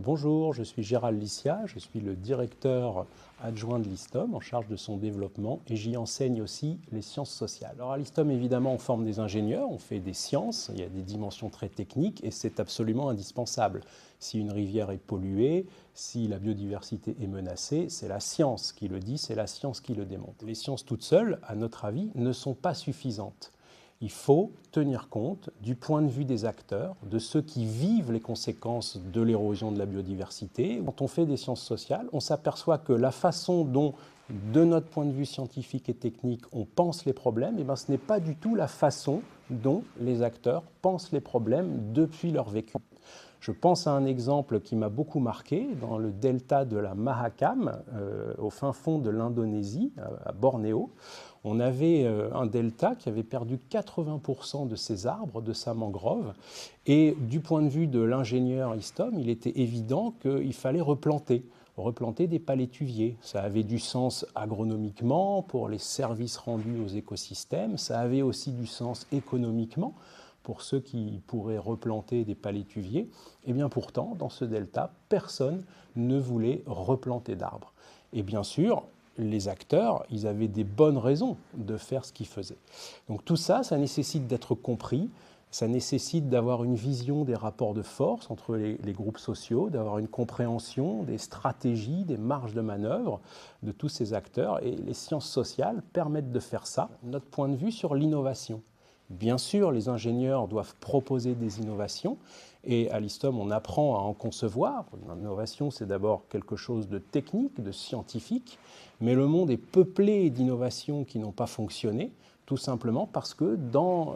Bonjour, je suis Gérald Lissia, je suis le directeur adjoint de l'ISTOM en charge de son développement et j'y enseigne aussi les sciences sociales. Alors à l'ISTOM, évidemment, on forme des ingénieurs, on fait des sciences, il y a des dimensions très techniques et c'est absolument indispensable. Si une rivière est polluée, si la biodiversité est menacée, c'est la science qui le dit, c'est la science qui le démontre. Les sciences toutes seules, à notre avis, ne sont pas suffisantes. Il faut tenir compte du point de vue des acteurs, de ceux qui vivent les conséquences de l'érosion de la biodiversité. Quand on fait des sciences sociales, on s'aperçoit que la façon dont, de notre point de vue scientifique et technique, on pense les problèmes, ce n'est pas du tout la façon dont les acteurs pensent les problèmes depuis leur vécu. Je pense à un exemple qui m'a beaucoup marqué, dans le delta de la Mahakam, au fin fond de l'Indonésie, à Bornéo. On avait un delta qui avait perdu 80% de ses arbres, de sa mangrove, et du point de vue de l'ingénieur ISTOM, il était évident qu'il fallait replanter des palétuviers. Ça avait du sens agronomiquement pour les services rendus aux écosystèmes, ça avait aussi du sens économiquement pour ceux qui pourraient replanter des palétuviers. Et bien pourtant, dans ce delta, personne ne voulait replanter d'arbres. Et bien sûr, les acteurs, ils avaient des bonnes raisons de faire ce qu'ils faisaient. Donc tout ça, ça nécessite d'être compris, ça nécessite d'avoir une vision des rapports de force entre les groupes sociaux, d'avoir une compréhension des stratégies, des marges de manœuvre de tous ces acteurs. Et les sciences sociales permettent de faire ça. Notre point de vue sur l'innovation. Bien sûr, les ingénieurs doivent proposer des innovations et à l'ISTOM, on apprend à en concevoir. L'innovation, c'est d'abord quelque chose de technique, de scientifique, mais le monde est peuplé d'innovations qui n'ont pas fonctionné, tout simplement parce que dans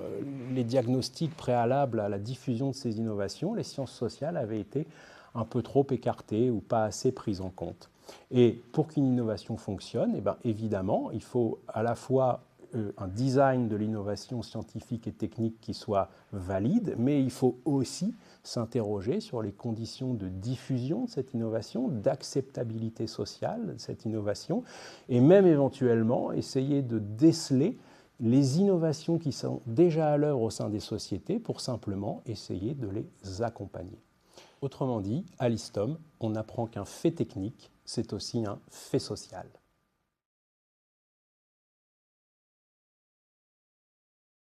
les diagnostics préalables à la diffusion de ces innovations, les sciences sociales avaient été un peu trop écartées ou pas assez prises en compte. Et pour qu'une innovation fonctionne, évidemment, il faut à la fois un design de l'innovation scientifique et technique qui soit valide, mais il faut aussi s'interroger sur les conditions de diffusion de cette innovation, d'acceptabilité sociale de cette innovation, et même éventuellement essayer de déceler les innovations qui sont déjà à l'œuvre au sein des sociétés pour simplement essayer de les accompagner. Autrement dit, à l'ISTOM, on apprend qu'un fait technique, c'est aussi un fait social.